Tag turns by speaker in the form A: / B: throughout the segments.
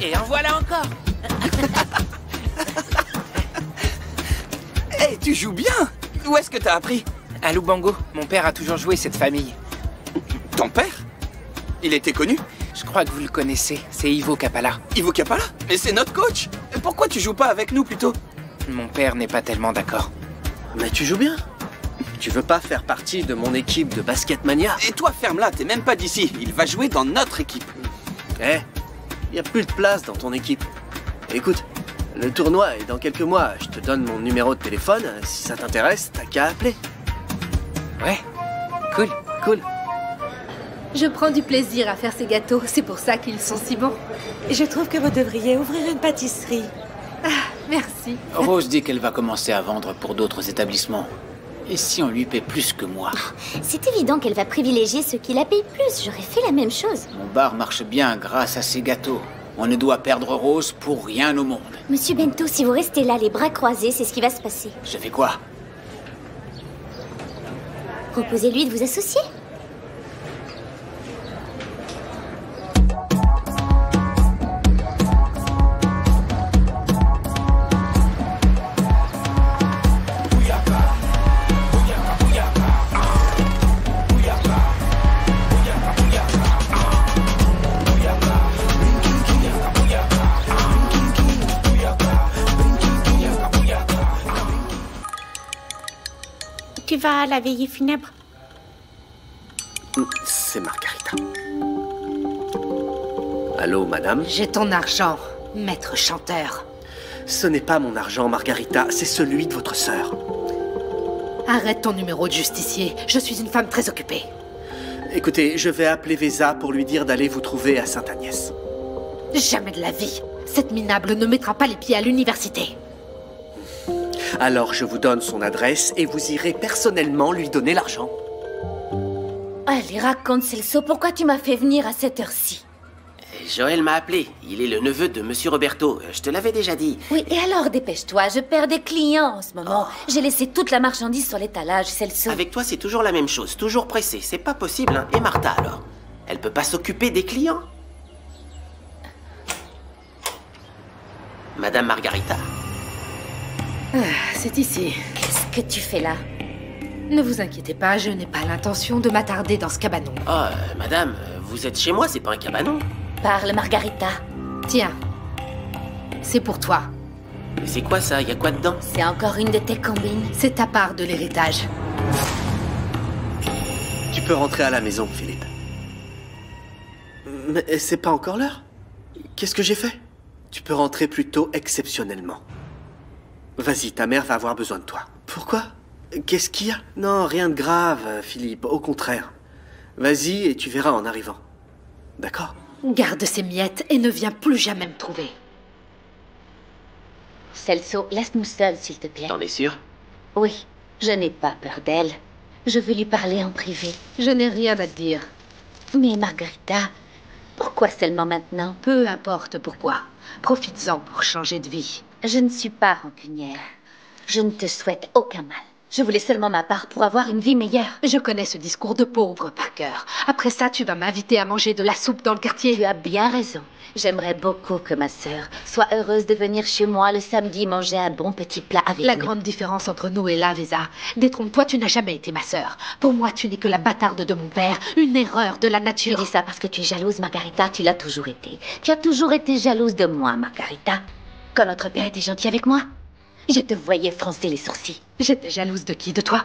A: Et en voilà encore.
B: Hey, tu joues bien. Où est-ce que t'as appris?
A: À Lubango, mon père a toujours joué cette famille.
B: Ton père? Il était connu?
A: Je crois que vous le connaissez, c'est Ivo Capala.
B: Ivo Capala? Mais c'est notre coach. Pourquoi tu joues pas avec nous plutôt?
A: Mon père n'est pas tellement d'accord.
C: Mais tu joues bien. Tu veux pas faire partie de mon équipe de Basketmania?
B: Et toi, ferme-la, t'es même pas d'ici. Il va jouer dans notre équipe.
C: Eh, y a plus de place dans ton équipe. Écoute, le tournoi est dans quelques mois. Je te donne mon numéro de téléphone. Si ça t'intéresse, t'as qu'à appeler.
A: Ouais, cool.
C: Cool.
D: Je prends du plaisir à faire ces gâteaux, c'est pour ça qu'ils sont si bons.
E: Je trouve que vous devriez ouvrir une pâtisserie.
D: Ah, merci.
F: Rose dit qu'elle va commencer à vendre pour d'autres établissements. Et si on lui paie plus que moi?
G: C'est évident qu'elle va privilégier ceux qui la payent plus. J'aurais fait la même chose.
F: Mon bar marche bien grâce à ces gâteaux. On ne doit perdre Rose pour rien au monde.
G: Monsieur Bento, si vous restez là, les bras croisés, c'est ce qui va se passer.
F: Je fais quoi?
G: Proposez-lui de vous associer.
E: Tu vas à la veillée funèbre?
C: C'est Margarita. Allô, madame?
D: J'ai ton argent, maître chanteur.
C: Ce n'est pas mon argent, Margarita, c'est celui de votre sœur.
D: Arrête ton numéro de justicier. Je suis une femme très occupée.
C: Écoutez, je vais appeler Vesa pour lui dire d'aller vous trouver à Sainte-Agnès.
D: Jamais de la vie. Cette minable ne mettra pas les pieds à l'université.
C: Alors je vous donne son adresse et vous irez personnellement lui donner l'argent.
G: Allez, raconte, Celso, pourquoi tu m'as fait venir à cette heure-ci?
H: Joël m'a appelé. Il est le neveu de Monsieur Roberto. Je te l'avais déjà dit.
G: Oui, et alors dépêche-toi, je perds des clients en ce moment. J'ai laissé toute la marchandise sur l'étalage, Celso.
H: Avec toi, c'est toujours la même chose. Toujours pressé. C'est pas possible, hein. Et Martha, alors? Elle peut pas s'occuper des clients? Madame Margarita?
D: C'est ici.
G: Qu'est-ce que tu fais là?
D: Ne vous inquiétez pas, je n'ai pas l'intention de m'attarder dans ce cabanon.
H: Oh, madame, vous êtes chez moi, c'est pas un cabanon.
G: Parle, Margarita.
D: Tiens, c'est pour toi.
H: Mais c'est quoi ça? Y a quoi dedans?
G: C'est encore une de tes combines.
D: C'est ta part de l'héritage.
C: Tu peux rentrer à la maison, Philippe. Mais c'est pas encore l'heure? Qu'est-ce que j'ai fait? Tu peux rentrer plutôt exceptionnellement. Vas-y, ta mère va avoir besoin de toi. Pourquoi? Qu'est-ce qu'il y a? Non, rien de grave, Philippe, au contraire. Vas-y et tu verras en arrivant. D'accord?
D: Garde ces miettes et ne viens plus jamais me trouver.
G: Celso, laisse-nous seuls, s'il te plaît.
H: T'en es sûr?
G: Oui, je n'ai pas peur d'elle. Je veux lui parler en privé.
D: Je n'ai rien à te dire.
G: Mais Margarita, pourquoi seulement maintenant?
D: Peu importe pourquoi. Profites-en pour changer de vie.
G: Je ne suis pas rancunière. Je ne te souhaite aucun mal. Je voulais seulement ma part pour avoir une vie meilleure.
D: Je connais ce discours de pauvre par cœur. Après ça, tu vas m'inviter à manger de la soupe dans le quartier.
G: Tu as bien raison. J'aimerais beaucoup que ma sœur soit heureuse de venir chez moi le samedi manger un bon petit plat avec
D: La
G: nous.
D: grande différence entre nous et là, Vesa. Détrompe-toi, tu n'as jamais été ma sœur. Pour moi, tu n'es que la bâtarde de mon père. Une erreur de la
G: Tu
D: nature.
G: dis ça parce que tu es jalouse, Margarita. Tu l'as toujours été. Tu as toujours été jalouse de moi, Margarita. Quand notre père était gentil avec moi. Je te voyais froncer les sourcils.
D: J'étais jalouse de qui? De toi?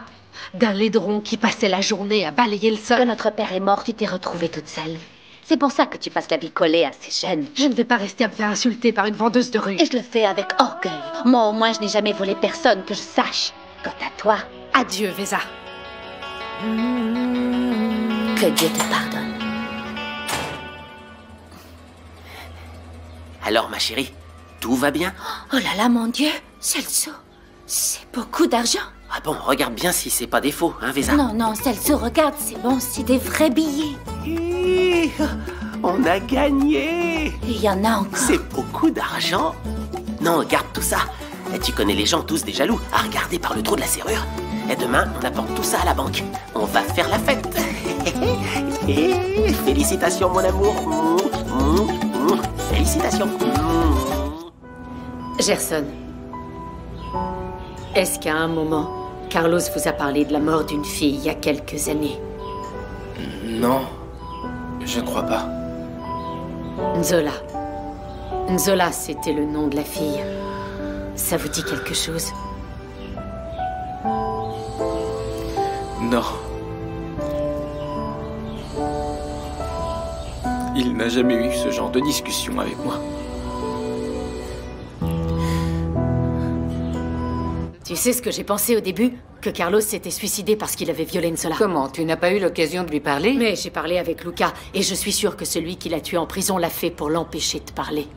D: D'un laidron qui passait la journée à balayer le sol?
G: Quand notre père est mort, tu t'es retrouvée toute seule. C'est pour ça que tu passes la vie collée à ces jeunes.
D: Je ne vais pas rester à me faire insulter par une vendeuse de rue.
G: Et je le fais avec orgueil. Moi, au moins, je n'ai jamais volé personne que je sache. Quant à toi,
D: Adieu, Vesa.
G: que Dieu te pardonne.
H: Alors, ma chérie, tout va bien?
E: Oh là là, mon Dieu, Celso, c'est beaucoup d'argent.
H: Ah bon, regarde bien si c'est pas des faux, hein, Vesa?
E: Non, non, Celso, regarde, c'est bon, c'est des vrais billets.
H: Hi, on a gagné!
E: Et il y en a encore.
H: C'est beaucoup d'argent. Non, garde tout ça. Et tu connais les gens tous des jaloux à regarder par le trou de la serrure. Et demain, on apporte tout ça à la banque. On va faire la fête. Félicitations, mon amour. Félicitations.
I: Gerson, est-ce qu'à un moment, Carlos vous a parlé de la mort d'une fille il y a quelques années?
A: Non, je crois pas.
I: Nzola. Nzola, c'était le nom de la fille. Ça vous dit quelque chose?
A: Non. Il n'a jamais eu ce genre de discussion avec moi.
I: Tu sais ce que j'ai pensé au début? Que Carlos s'était suicidé parce qu'il avait violé Nzola.
F: Comment? Tu n'as pas eu l'occasion de lui parler?
I: Mais j'ai parlé avec Luca, et je suis sûre que celui qui l'a tué en prison l'a fait pour l'empêcher de parler.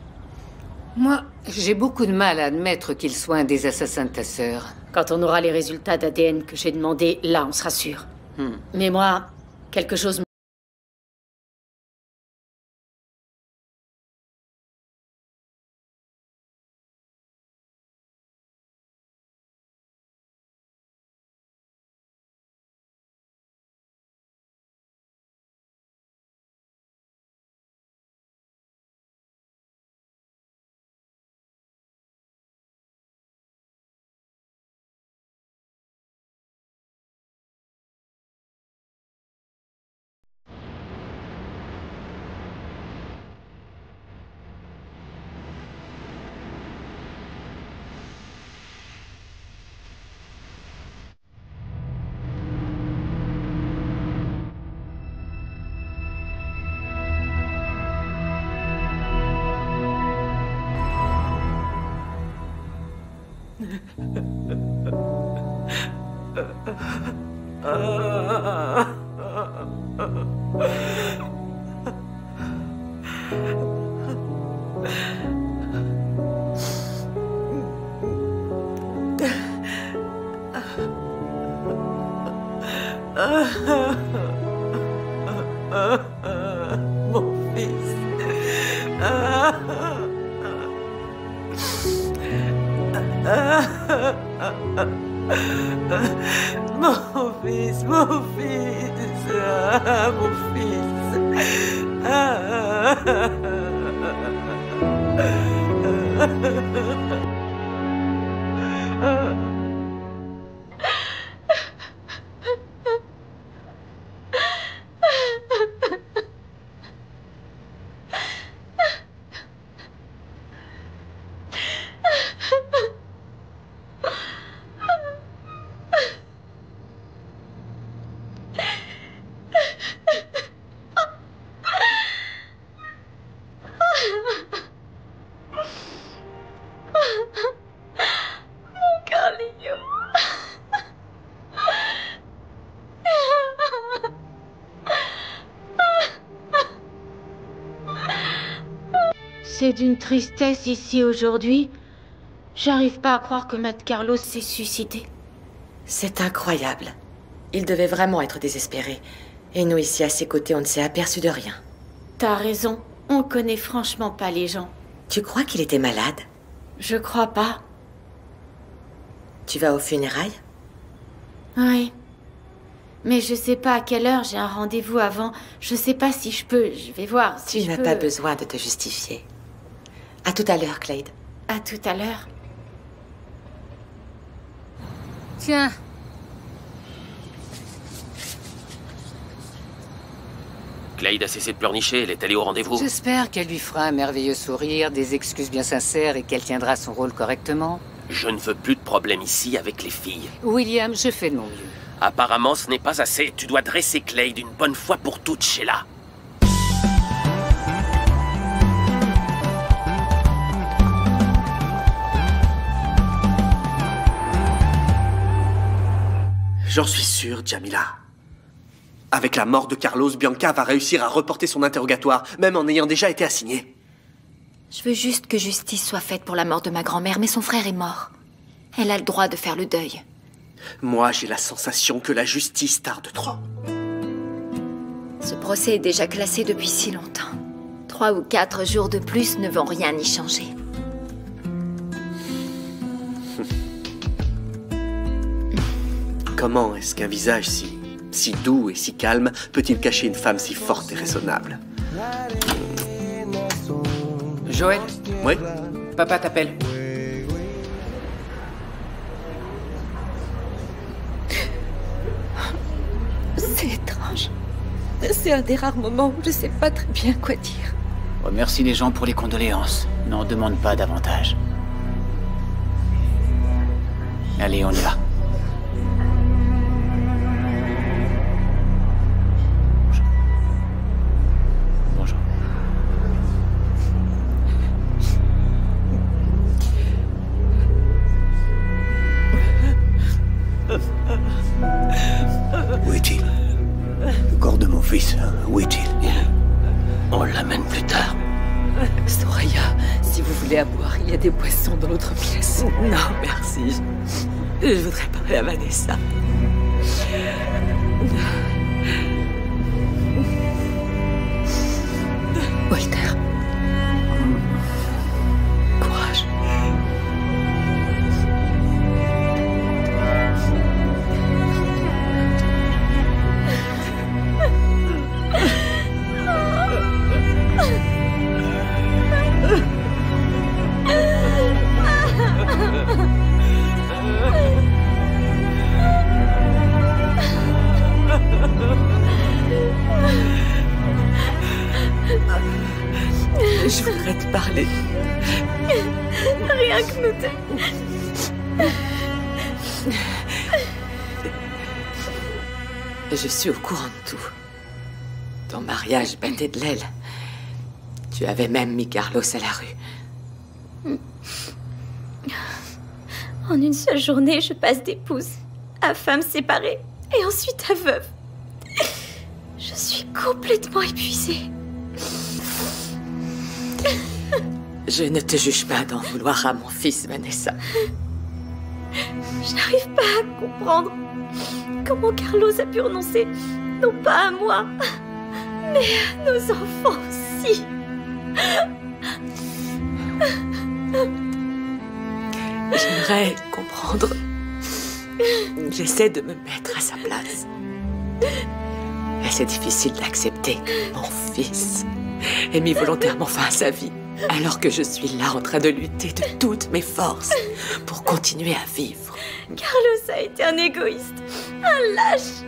F: Moi, j'ai beaucoup de mal à admettre qu'il soit un des assassins de ta sœur.
I: Quand on aura les résultats d'ADN que j'ai demandé, là, on sera sûr. Mais moi, quelque chose me...
B: Mon fils. Mon fils, mon fils. Mon fils.
E: C'est d'une tristesse ici aujourd'hui. J'arrive pas à croire que Matt Carlos s'est suicidé.
J: C'est incroyable. Il devait vraiment être désespéré. Et nous, ici, à ses côtés, on ne s'est aperçu de rien.
E: T'as raison. On connaît franchement pas les gens.
J: Tu crois qu'il était malade?
E: Je crois pas.
J: Tu vas aux funérailles?
E: Oui. Mais je sais pas à quelle heure, j'ai un rendez-vous avant. Je sais pas si je peux. Je vais voir si
J: Tu
E: je
J: n'as
E: peux.
J: pas besoin de te justifier. À tout à l'heure, Claude.
E: À tout à l'heure.
F: Tiens.
H: Clyde a cessé de pleurnicher, elle est allée au rendez-vous.
F: J'espère qu'elle lui fera un merveilleux sourire, des excuses bien sincères et qu'elle tiendra son rôle correctement.
H: Je ne veux plus de problème ici avec les filles.
I: William, je fais de mon mieux.
H: Apparemment, ce n'est pas assez. Tu dois dresser Clay d'une bonne fois pour toutes, Sheila.
C: J'en suis sûr, Jamila. Avec la mort de Carlos, Bianca va réussir à reporter son interrogatoire, même en ayant déjà été assignée.
E: Je veux juste que justice soit faite pour la mort de ma grand-mère, mais son frère est mort. Elle a le droit de faire le deuil.
C: Moi, j'ai la sensation que la justice tarde trop.
E: Ce procès est déjà classé depuis si longtemps. 3 ou 4 jours de plus ne vont rien y changer.
C: Comment est-ce qu'un visage si doux et si calme peut-il cacher une femme si forte et raisonnable?
F: Joël,
C: Oui?
F: papa t'appelle.
E: C'est étrange. C'est un des rares moments où je sais pas très bien quoi dire.
F: Remercie les gens pour les condoléances. N'en demande pas davantage. Allez, on y va. Bonjour.
K: Où est-il? Le corps de mon fils, où est-il?
H: On l'amène plus tard.
J: Soraya, si vous voulez à boire, il y a des boissons dans l'autre pièce. Non, merci. Je voudrais parler à Vanessa. Walter. Courage. Je voudrais te parler.
E: Rien que nous deux.
J: Je suis au courant de tout. Ton mariage battait de l'aile. Tu avais même mis Carlos à la rue.
E: En une seule journée, je passe d'épouse à femme séparée et ensuite à veuve. Je suis complètement épuisée.
J: Je ne te juge pas d'en vouloir à mon fils, Vanessa.
E: Je n'arrive pas à comprendre comment Carlos a pu renoncer, non pas à moi, mais à nos enfants aussi.
J: J'aimerais comprendre. J'essaie de me mettre à sa place. Mais c'est difficile d'accepter que mon fils ait mis volontairement fin à sa vie, alors que je suis là en train de lutter de toutes mes forces pour continuer à vivre.
E: Carlos a été un égoïste, un lâche.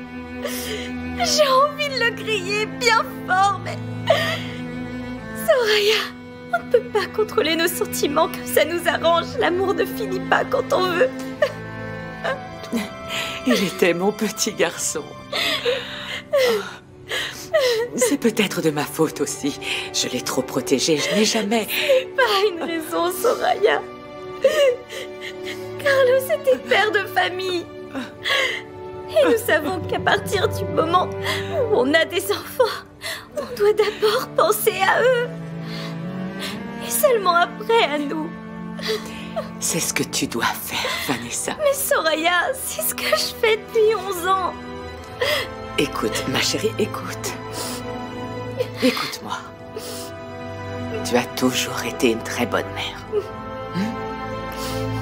E: J'ai envie de le crier bien fort, mais... Soraya, on ne peut pas contrôler nos sentiments comme ça nous arrange. L'amour ne finit pas quand on veut.
J: Il était mon petit garçon. C'est peut-être de ma faute aussi. Je l'ai trop protégé. Je n'ai jamais...
E: C'est pas une raison, Soraya. Carlos était père de famille. Et nous savons qu'à partir du moment où on a des enfants, on doit d'abord penser à eux. Et seulement après à nous.
J: C'est ce que tu dois faire, Vanessa.
E: Mais Soraya, c'est ce que je fais depuis 11 ans.
J: Écoute, ma chérie, écoute. Écoute-moi. Tu as toujours été une très bonne mère.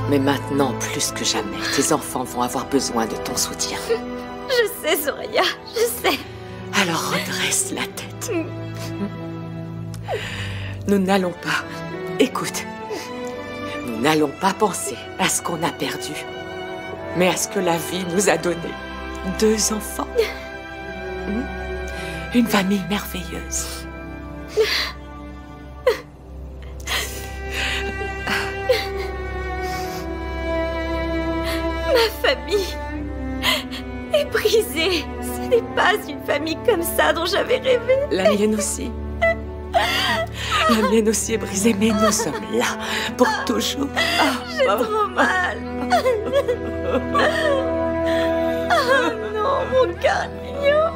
J: Mais maintenant, plus que jamais, tes enfants vont avoir besoin de ton soutien.
E: Je sais, Soraya, je sais.
J: Alors redresse la tête. Nous n'allons pas... Écoute. Nous n'allons pas penser à ce qu'on a perdu, mais à ce que la vie nous a donné. 2 enfants. Une famille merveilleuse.
E: Ma famille est brisée. Ce n'est pas une famille comme ça dont j'avais rêvé.
J: La mienne aussi. La mienne aussi est brisée, mais nous sommes là pour toujours.
E: J'ai trop mal. Oh non, mon cœur mignon.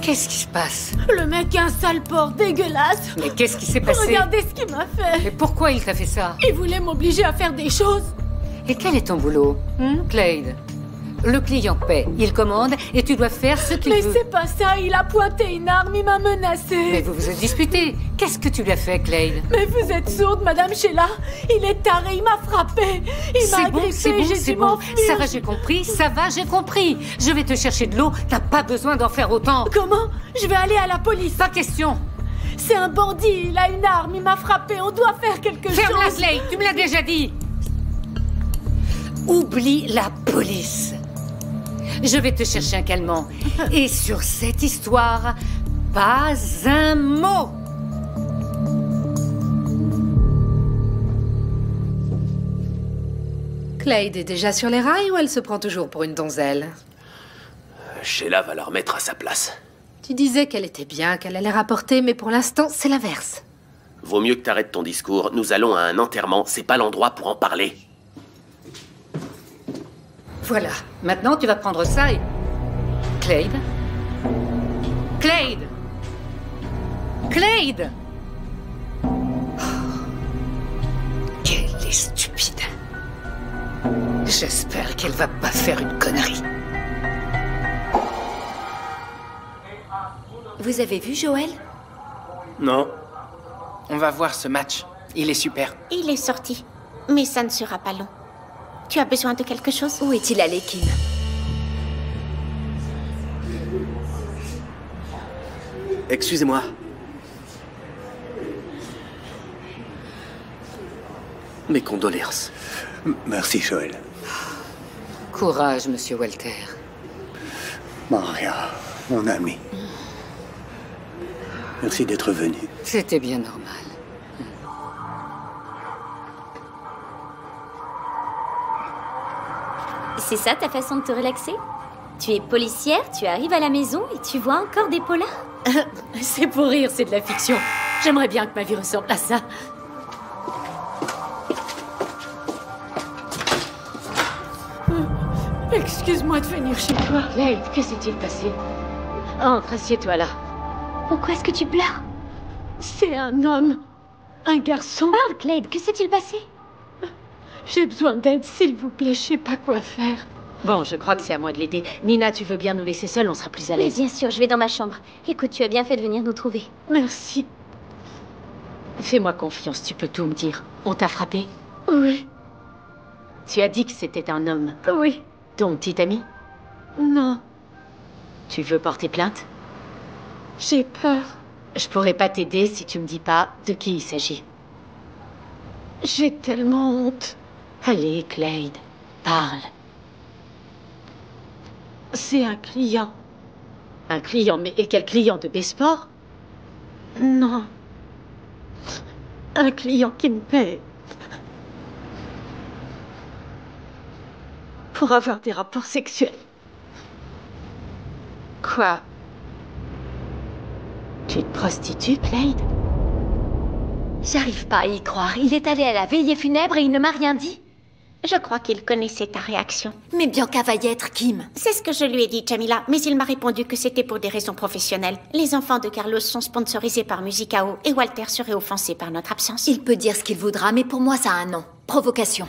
I: Qu'est-ce qui se passe?
L: Le mec a un sale porc dégueulasse.
I: Mais qu'est-ce qui s'est passé?
L: Regardez ce qu'il m'a fait.
I: Mais pourquoi il t'a fait ça?
L: Il voulait m'obliger à faire des choses.
I: Et quel est ton boulot, Clade? Le client paie, il commande et tu dois faire ce qu'il veut.
L: Mais c'est pas ça, il a pointé une arme, il m'a menacé.
I: Mais vous vous êtes disputé. Qu'est-ce que tu lui as fait, Clade?
L: Mais vous êtes sourde, Madame Sheila. Il est taré, il m'a frappé. Il m'a agrippé, j'ai dû m'enfuir.
I: Ça va, j'ai compris. Ça va, j'ai compris. Je vais te chercher de l'eau. T'as pas besoin d'en faire autant.
L: Comment? Je vais aller à la police.
I: Pas question.
L: C'est un bandit, il a une arme, il m'a frappé. On doit faire quelque chose.
I: Ferme-la, Clade, tu me l'as déjà dit. Oublie la police. Je vais te chercher un calmant. Et sur cette histoire, pas un mot.
D: Clade est déjà sur les rails ou elle se prend toujours pour une donzelle?
H: Sheila va la remettre à sa place.
D: Tu disais qu'elle était bien, qu'elle allait rapporter, mais pour l'instant, c'est l'inverse.
H: Vaut mieux que t'arrêtes ton discours. Nous allons à un enterrement. C'est pas l'endroit pour en parler.
I: Voilà. Maintenant, tu vas prendre ça et... Clade? Clade! Clade! Oh. Qu'elle est stupide. J'espère qu'elle va pas faire une connerie.
E: Vous avez vu Joël?
B: Non. On va voir ce match. Il est super.
M: Il est sorti. Mais ça ne sera pas long. Tu as besoin de quelque chose?
E: Où est-il allé, Kim?
C: Excusez-moi. Mes condoléances.
K: Merci, Joël.
I: Courage, monsieur Walter.
K: Maria, mon ami. Merci d'être venu.
I: C'était bien normal.
E: C'est ça ta façon de te relaxer? Tu es policière, tu arrives à la maison et tu vois encore des polars?
L: C'est pour rire, c'est de la fiction. J'aimerais bien que ma vie ressemble à ça. Excuse-moi de venir chez toi.
D: Clade, que s'est-il passé? Entre, assieds-toi là.
E: Pourquoi est-ce que tu pleures?
L: C'est un homme. Un garçon.
E: Parle, Clade, que s'est-il passé?
L: J'ai besoin d'aide, s'il vous plaît, je sais pas quoi faire.
D: Bon, je crois que c'est à moi de l'aider. Nina, tu veux bien nous laisser seuls, on sera plus à
E: Oui,
D: l'aise.
E: bien sûr, je vais dans ma chambre. Écoute, tu as bien fait de venir nous trouver.
L: Merci.
D: Fais-moi confiance, tu peux tout me dire. On t'a frappé?
L: Oui.
D: Tu as dit que c'était un homme.
L: Oui.
D: Ton petit ami?
L: Non.
D: Tu veux porter plainte?
L: J'ai peur.
D: Je pourrais pas t'aider si tu me dis pas de qui il s'agit.
L: J'ai tellement honte.
D: Allez, Clade, parle.
L: C'est un client.
D: Un client? Mais et quel client? De Besport?
L: Non. Un client qui me paie. Pour avoir des rapports sexuels.
D: Quoi? Tu te prostitues, Clade?
E: J'arrive pas à y croire. Il est allé à la veillée funèbre et il ne m'a rien dit.
M: Je crois qu'il connaissait ta réaction.
E: Mais Bianca va y être, Kim.
M: C'est ce que je lui ai dit, Jamila, mais il m'a répondu que c'était pour des raisons professionnelles. Les enfants de Carlos sont sponsorisés par Musicao et Walter serait offensé par notre absence.
E: Il peut dire ce qu'il voudra, mais pour moi, ça a un nom. Provocation.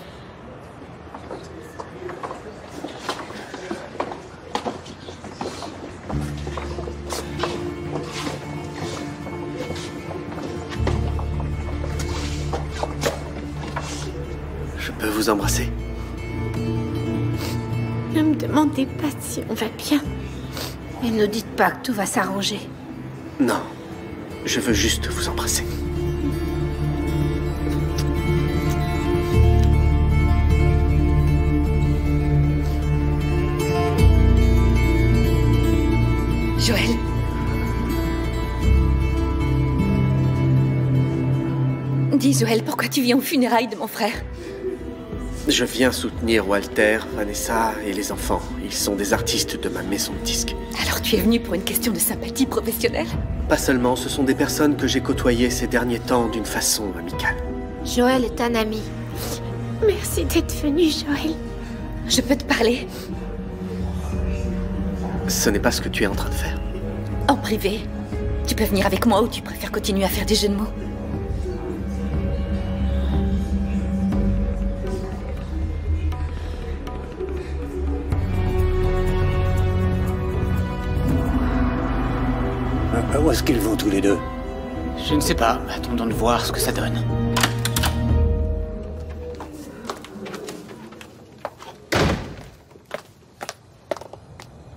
C: Je peux vous embrasser?
L: Ne me demandez pas si on va bien.
D: Et ne dites pas que tout va s'arranger.
C: Non. Je veux juste vous embrasser.
D: Joël?
E: Dis, Joël, pourquoi tu viens aux funérailles de mon frère?
C: Je viens soutenir Walter, Vanessa et les enfants. Ils sont des artistes de ma maison de disques.
E: Alors tu es venu pour une question de sympathie professionnelle?
C: Pas seulement, ce sont des personnes que j'ai côtoyées ces derniers temps d'une façon amicale.
N: Joël est un ami.
M: Merci d'être venu, Joël.
E: Je peux te parler?
C: Ce n'est pas ce que tu es en train de faire.
E: En privé. Tu peux venir avec moi ou tu préfères continuer à faire des jeux de mots?
K: Où est-ce qu'ils vont tous les deux?
F: Je ne sais pas. Attendons de voir ce que ça donne.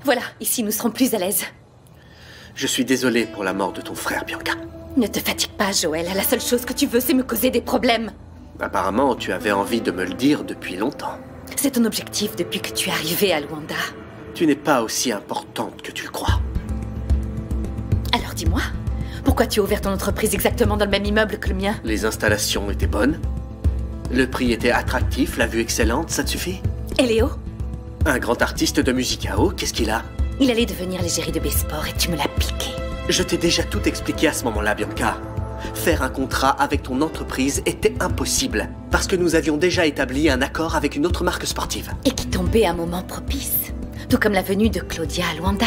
E: Voilà, ici nous serons plus à l'aise.
C: Je suis désolé pour la mort de ton frère, Bianca.
E: Ne te fatigue pas, Joël. La seule chose que tu veux, c'est me causer des problèmes.
C: Apparemment, tu avais envie de me le dire depuis longtemps.
E: C'est ton objectif depuis que tu es arrivé à Luanda.
C: Tu n'es pas aussi importante que tu le crois.
E: Alors dis-moi, pourquoi tu as ouvert ton entreprise exactement dans le même immeuble que le mien?
C: Les installations étaient bonnes. Le prix était attractif, la vue excellente, ça te suffit?
E: Et Léo?
C: Un grand artiste de musicao, qu'est-ce qu'il a?
E: Il allait devenir l'égérie de Besport et tu me l'as piqué.
C: Je t'ai déjà tout expliqué à ce moment-là, Bianca. Faire un contrat avec ton entreprise était impossible, parce que nous avions déjà établi un accord avec une autre marque sportive.
E: Et qui tombait à un moment propice. Tout comme la venue de Claudia à Luanda.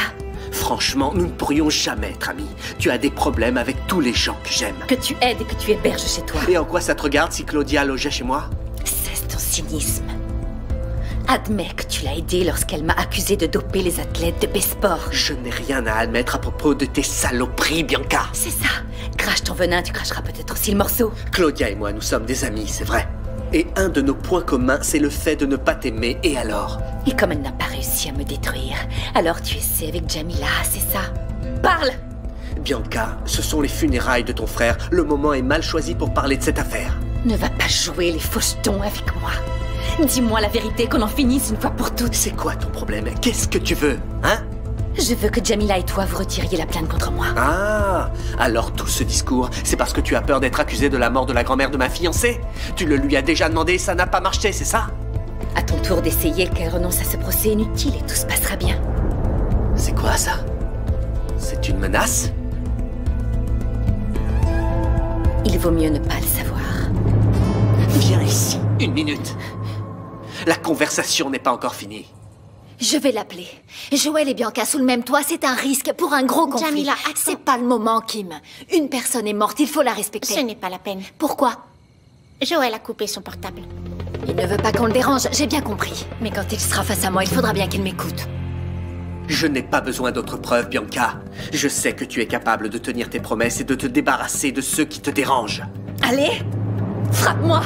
C: Franchement, nous ne pourrions jamais être amis. Tu as des problèmes avec tous les gens que j'aime.
E: Que tu aides et que tu héberges chez toi.
C: Et en quoi ça te regarde si Claudia logeait chez moi?
E: Cesse ton cynisme. Admets que tu l'as aidée lorsqu'elle m'a accusé de doper les athlètes de Besport.
C: Je n'ai rien à admettre à propos de tes saloperies, Bianca.
E: C'est ça. Crache ton venin, tu cracheras peut-être aussi le morceau.
C: Claudia et moi, nous sommes des amis, c'est vrai. Et un de nos points communs, c'est le fait de ne pas t'aimer, et alors?
E: Et comme elle n'a pas réussi à me détruire, alors tu essaies avec Jamila, c'est ça? Parle!
C: Bianca, ce sont les funérailles de ton frère. Le moment est mal choisi pour parler de cette affaire.
E: Ne va pas jouer les fauchetons avec moi. Dis-moi la vérité, qu'on en finisse une fois pour toutes.
C: C'est quoi ton problème? Qu'est-ce que tu veux, hein?
E: Je veux que Jamila et toi vous retiriez la plainte contre moi.
C: Ah, alors tout ce discours, c'est parce que tu as peur d'être accusé de la mort de la grand-mère de ma fiancée? Tu le lui as déjà demandé, ça n'a pas marché, c'est ça?
E: À ton tour d'essayer qu'elle renonce à ce procès inutile et tout se passera bien.
C: C'est quoi ça? C'est une menace?
E: Il vaut mieux ne pas le savoir.
C: Viens ici, une minute. La conversation n'est pas encore finie.
N: Je vais l'appeler. Joël et Bianca sous le même toit, c'est un risque pour un gros conflit.
M: Jamila, attends.
N: C'est pas le moment, Kim. Une personne est morte, il faut la respecter.
M: Ce n'est pas la peine.
N: Pourquoi?
M: Joël a coupé son portable.
N: Il ne veut pas qu'on le dérange, j'ai bien compris. Mais quand il sera face à moi, il faudra bien qu'il m'écoute.
C: Je n'ai pas besoin d'autres preuves, Bianca. Je sais que tu es capable de tenir tes promesses et de te débarrasser de ceux qui te dérangent.
E: Allez, frappe-moi!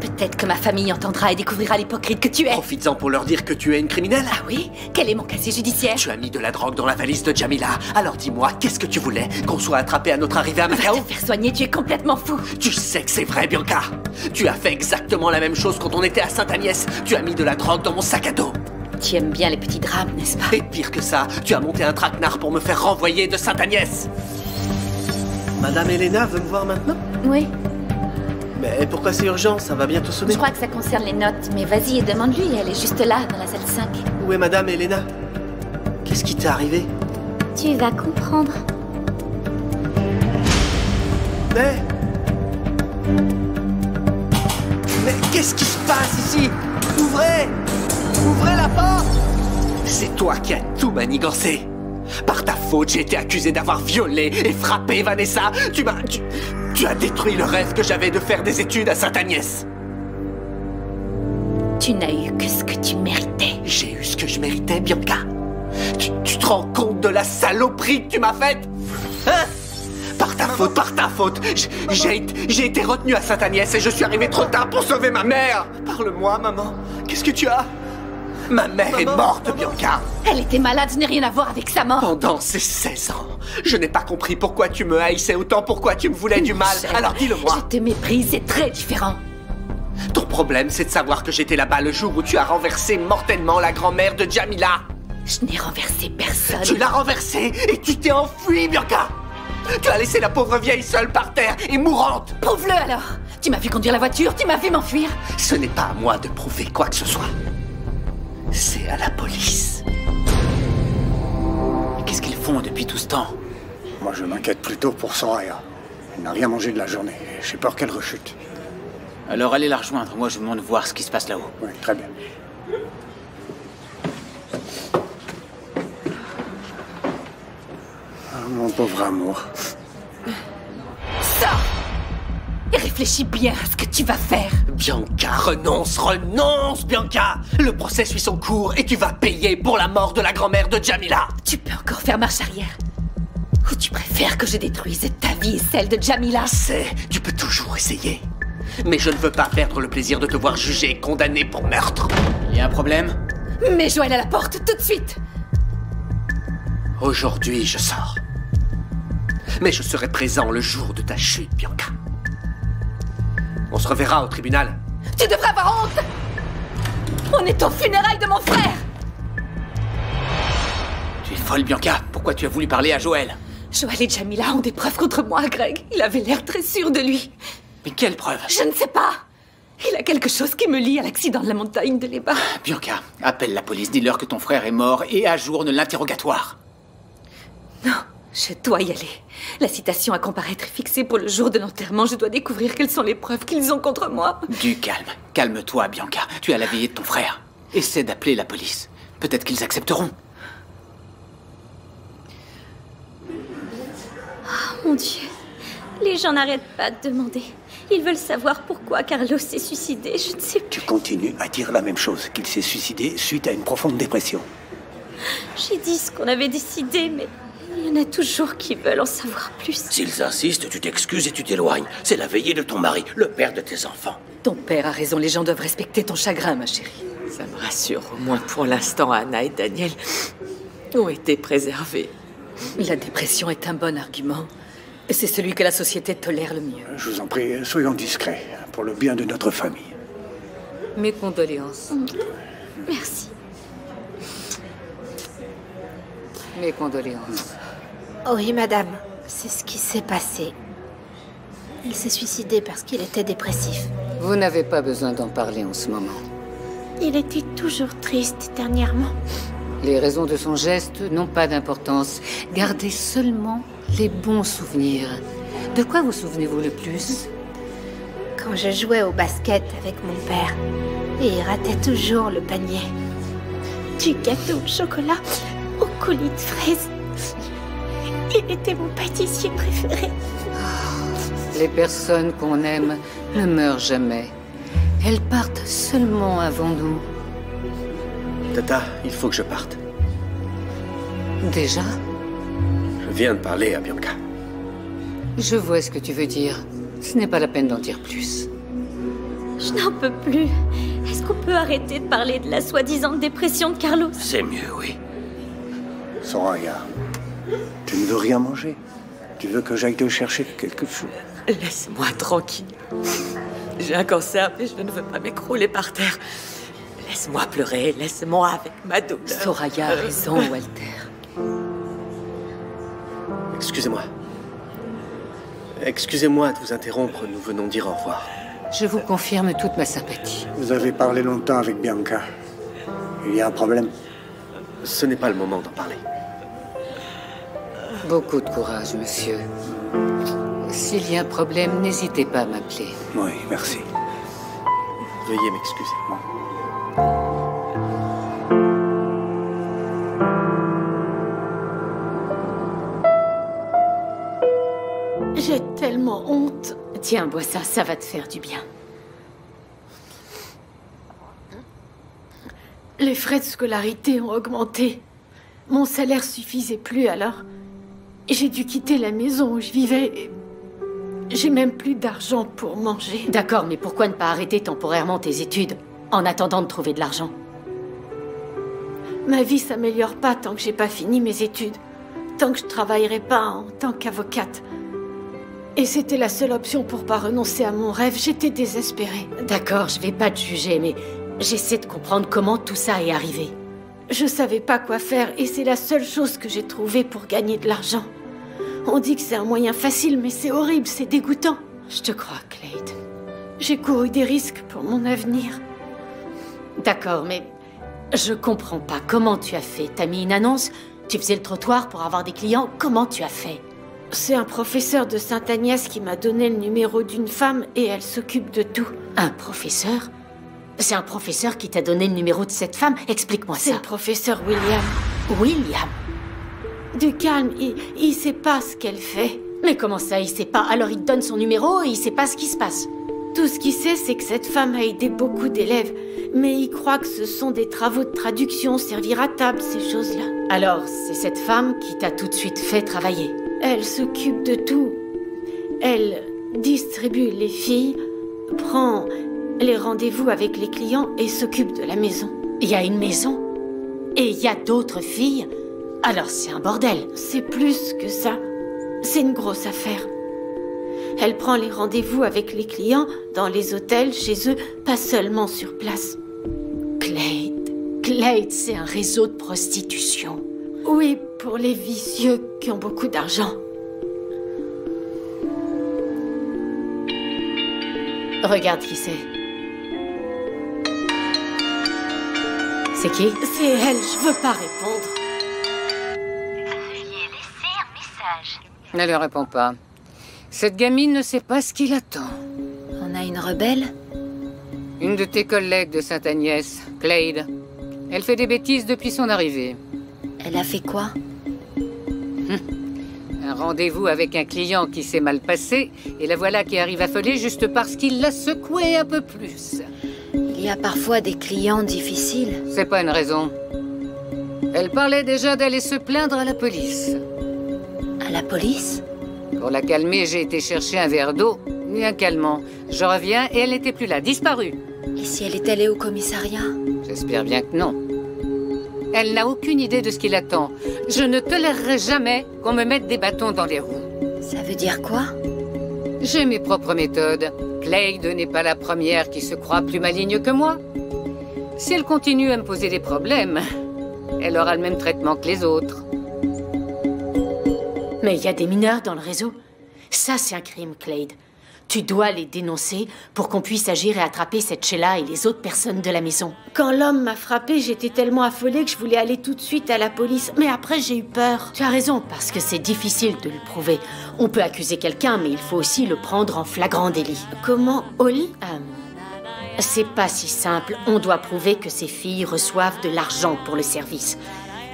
E: Peut-être que ma famille entendra et découvrira l'hypocrite que tu es.
C: Profites-en pour leur dire que tu es une criminelle.
E: Ah oui? Quel est mon casier judiciaire?
C: Tu as mis de la drogue dans la valise de Jamila. Alors dis-moi, qu'est-ce que tu voulais? Qu'on soit attrapé à notre arrivée à Macao?
E: Va te faire soigner, tu es complètement fou.
C: Tu sais que c'est vrai, Bianca. Tu as fait exactement la même chose quand on était à Sainte-Agnès. Tu as mis de la drogue dans mon sac à dos.
E: Tu aimes bien les petits drames, n'est-ce pas?
C: Et pire que ça, tu as monté un traquenard pour me faire renvoyer de Sainte-Agnès. Madame Elena veut me voir maintenant?
E: Oui.
C: Mais pourquoi c'est urgent? Ça va bientôt sonner.
E: Je crois que ça concerne les notes, mais vas-y et demande-lui, elle est juste là, dans la salle 5.
C: Où est Madame Elena? Qu'est-ce qui t'est arrivé?
M: Tu vas comprendre.
C: Mais qu'est-ce qui se passe ici? Ouvrez! Ouvrez la porte! C'est toi qui as tout manigancé. Par ta faute, j'ai été accusé d'avoir violé et frappé Vanessa. Tu as détruit le rêve que j'avais de faire des études à Sainte-Agnès.
E: Tu n'as eu que ce que tu méritais.
C: J'ai eu ce que je méritais, Bianca. Tu te rends compte de la saloperie que tu m'as faite? Hein? Par ta faute, j'ai été retenu à Sainte-Agnès et je suis arrivé trop tard pour sauver ma mère. Parle-moi, maman. Qu'est-ce que tu as? Ma mère est morte, Bianca.
E: Elle était malade, je n'ai rien à voir avec sa mort.
C: Pendant ces 16 ans, je n'ai pas compris pourquoi tu me haïssais autant, pourquoi tu me voulais du mal. Alors dis-le-moi.
E: Je te méprise, c'est très différent.
C: Ton problème, c'est de savoir que j'étais là-bas le jour où tu as renversé mortellement la grand-mère de Jamila.
E: Je n'ai renversé personne.
C: Tu l'as renversée et tu t'es enfuie, Bianca. Tu as laissé la pauvre vieille seule par terre et mourante.
E: Prouve-le alors.
I: Tu m'as vu conduire la voiture, tu m'as vu m'enfuir.
C: Ce n'est pas à moi de prouver quoi que ce soit. C'est à la police.
F: Qu'est-ce qu'ils font depuis tout ce temps?
K: Moi, je m'inquiète plutôt pour Soraya. Elle n'a rien mangé de la journée. J'ai peur qu'elle rechute.
F: Alors allez la rejoindre. Moi, je monte voir ce qui se passe là-haut.
K: Oui, très bien. Ah, mon pauvre amour.
I: Sors! Et réfléchis bien à ce que tu vas faire.
C: Bianca, renonce, Bianca! Le procès suit son cours et tu vas payer pour la mort de la grand-mère de Jamila!
I: Tu peux encore faire marche arrière. Ou tu préfères que je détruise ta vie et celle de Jamila?
C: Tu peux toujours essayer. Mais je ne veux pas perdre le plaisir de te voir jugé et condamné pour meurtre.
F: Il y a un problème?
I: Mets Joël à la porte tout de suite.
C: Aujourd'hui, je sors. Mais je serai présent le jour de ta chute, Bianca. On se reverra au tribunal.
I: Tu devrais avoir honte! On est aux funérailles de mon frère!
F: Tu es folle, Bianca. Pourquoi tu as voulu parler à Joël?
I: Joël et Jamila ont des preuves contre moi, Greg. Il avait l'air très sûr de lui.
F: Mais quelle preuve?
I: Je ne sais pas. Il a quelque chose qui me lie à l'accident de la montagne de l'Eba.
F: Bianca, appelle la police. Dis-leur que ton frère est mort et ajourne l'interrogatoire.
I: Non, je dois y aller. La citation à comparaître est fixée pour le jour de l'enterrement. Je dois découvrir quelles sont les preuves qu'ils ont contre moi.
F: Du calme. Calme-toi, Bianca. Tu as la veillée de ton frère. Essaie d'appeler la police. Peut-être qu'ils accepteront.
E: Oh mon Dieu. Les gens n'arrêtent pas de demander. Ils veulent savoir pourquoi Carlos s'est suicidé. Je ne sais plus.
K: Tu continues à dire la même chose, qu'il s'est suicidé suite à une profonde dépression.
E: J'ai dit ce qu'on avait décidé, mais il y en a toujours qui veulent en savoir plus.
H: S'ils insistent, tu t'excuses et tu t'éloignes. C'est la veillée de ton mari, le père de tes enfants.
I: Ton père a raison, les gens doivent respecter ton chagrin, ma chérie.
J: Ça me rassure, au moins pour l'instant, Anna et Daniel ont été préservés.
I: La dépression est un bon argument. C'est celui que la société tolère le mieux.
K: Je vous en prie, soyons discrets, pour le bien de notre famille.
I: Mes condoléances.
E: Merci.
I: Mes condoléances.
D: Oui, madame, c'est ce qui s'est passé. Il s'est suicidé parce qu'il était dépressif.
I: Vous n'avez pas besoin d'en parler en ce moment.
M: Il était toujours triste dernièrement.
I: Les raisons de son geste n'ont pas d'importance. Gardez seulement les bons souvenirs. De quoi vous souvenez-vous le plus?
D: Quand je jouais au basket avec mon père, et il ratait toujours le panier.
M: Du gâteau au chocolat au coulis de fraises. Il était mon pâtissier préféré.
I: Les personnes qu'on aime ne meurent jamais. Elles partent seulement avant nous.
C: Tata, il faut que je parte.
I: Déjà?
C: Je viens de parler à Bianca.
I: Je vois ce que tu veux dire. Ce n'est pas la peine d'en dire plus.
E: Je n'en peux plus. Est-ce qu'on peut arrêter de parler de la soi-disant dépression de Carlos?
H: C'est mieux, oui.
K: Soraya, tu ne veux rien manger? Tu veux que j'aille te chercher quelque chose?
J: Laisse-moi tranquille. J'ai un cancer, mais je ne veux pas m'écrouler par terre. Laisse-moi pleurer, laisse-moi avec ma douleur.
I: Soraya a raison, Walter.
C: Excusez-moi. Excusez-moi de vous interrompre, nous venons dire au revoir.
I: Je vous confirme toute ma sympathie.
K: Vous avez parlé longtemps avec Bianca. Il y a un problème?
C: Ce n'est pas le moment d'en parler.
I: Beaucoup de courage, monsieur. S'il y a un problème, n'hésitez pas à m'appeler.
K: Oui, merci.
C: Veuillez m'excuser.
L: J'ai tellement honte.
M: Tiens, bois ça, ça va te faire du bien.
L: Les frais de scolarité ont augmenté. Mon salaire suffisait plus alors. J'ai dû quitter la maison où je vivais. J'ai même plus d'argent pour manger.
M: D'accord, mais pourquoi ne pas arrêter temporairement tes études en attendant de trouver de l'argent?
L: Ma vie s'améliore pas tant que j'ai pas fini mes études. Tant que je travaillerai pas en tant qu'avocate. Et c'était la seule option pour pas renoncer à mon rêve. J'étais désespérée.
M: D'accord, je vais pas te juger, mais j'essaie de comprendre comment tout ça est arrivé.
L: Je savais pas quoi faire et c'est la seule chose que j'ai trouvée pour gagner de l'argent. On dit que c'est un moyen facile, mais c'est horrible, c'est dégoûtant.
M: Je te crois, Claude.
L: J'ai couru des risques pour mon avenir.
I: D'accord, mais je comprends pas. Comment tu as fait? T'as mis une annonce? Tu faisais le trottoir pour avoir des clients? Comment tu as fait?
L: C'est un professeur de Sainte-Agnès qui m'a donné le numéro d'une femme et elle s'occupe de tout.
I: Un professeur? C'est un professeur qui t'a donné le numéro de cette femme? Explique-moi ça.
L: C'est le professeur William.
I: William?
L: Du calme, il sait pas ce qu'elle fait.
I: Mais comment ça, il sait pas? Alors il te donne son numéro et il sait pas ce qui se passe.
L: Tout ce qu'il sait, c'est que cette femme a aidé beaucoup d'élèves. Mais il croit que ce sont des travaux de traduction, servir à table, ces choses-là.
I: Alors, c'est cette femme qui t'a tout de suite fait travailler?
L: Elle s'occupe de tout. Elle distribue les filles, prend les rendez-vous avec les clients et s'occupe de la maison.
I: Il y a une maison? Et il y a d'autres filles? Alors c'est un bordel.
L: C'est plus que ça. C'est une grosse affaire. Elle prend les rendez-vous avec les clients, dans les hôtels, chez eux, pas seulement sur place.
I: Clade, c'est un réseau de prostitution.
L: Oui, pour les vicieux qui ont beaucoup d'argent.
I: Regarde qui c'est. C'est qui?
L: C'est elle, je veux pas répondre.
G: Veuillez laisser un message.
I: Ne lui réponds pas. Cette gamine ne sait pas ce qui l'attend.
N: On a une rebelle?
I: Une de tes collègues de Sainte-Agnès, Clade. Elle fait des bêtises depuis son arrivée.
N: Elle a fait quoi?
I: Un rendez-vous avec un client qui s'est mal passé, et la voilà qui arrive affolée juste parce qu'il l'a secoué un peu plus.
N: Il y a parfois des clients difficiles.
I: C'est pas une raison. Elle parlait déjà d'aller se plaindre à la police.
N: À la police?
I: Pour la calmer, j'ai été chercher un verre d'eau et un calmant. Je reviens et elle n'était plus là, disparue.
N: Et si elle est allée au commissariat?
I: J'espère bien que non. Elle n'a aucune idée de ce qui l'attend. Je ne tolérerai jamais qu'on me mette des bâtons dans les roues.
N: Ça veut dire quoi?
I: J'ai mes propres méthodes. Clade n'est pas la première qui se croit plus maligne que moi. Si elle continue à me poser des problèmes, elle aura le même traitement que les autres. Mais il y a des mineurs dans le réseau. Ça, c'est un crime, Clade. Tu dois les dénoncer pour qu'on puisse agir et attraper cette Sheila et les autres personnes de la maison.
L: Quand l'homme m'a frappée, j'étais tellement affolée que je voulais aller tout de suite à la police. Mais après, j'ai eu peur.
I: Tu as raison, parce que c'est difficile de le prouver. On peut accuser quelqu'un, mais il faut aussi le prendre en flagrant délit.
L: Comment, Oli?
I: C'est pas si simple. On doit prouver que ces filles reçoivent de l'argent pour le service.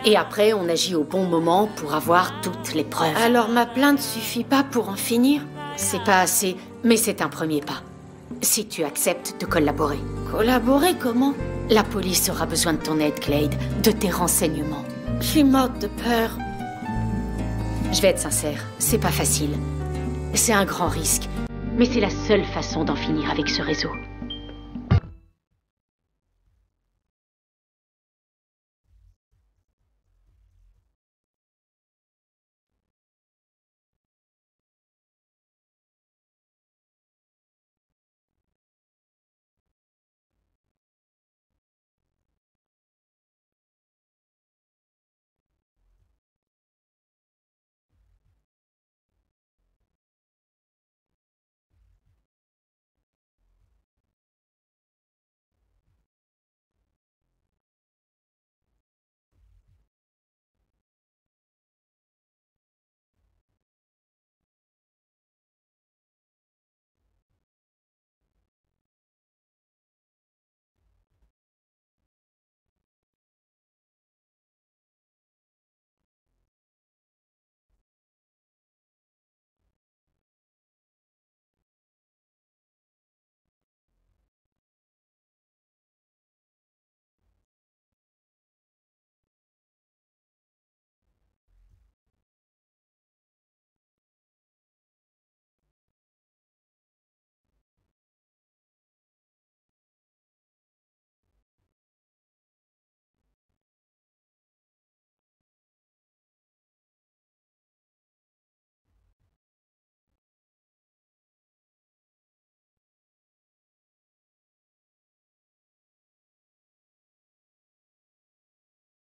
I: Et après, on agit au bon moment pour avoir toutes les preuves.
L: Alors ma plainte suffit pas pour en finir?
I: C'est pas assez, mais c'est un premier pas. Si tu acceptes de collaborer.
L: Collaborer comment?
I: La police aura besoin de ton aide, Clade, de tes renseignements.
L: Je suis morte de peur.
I: Je vais être sincère, c'est pas facile. C'est un grand risque, mais c'est la seule façon d'en finir avec ce réseau.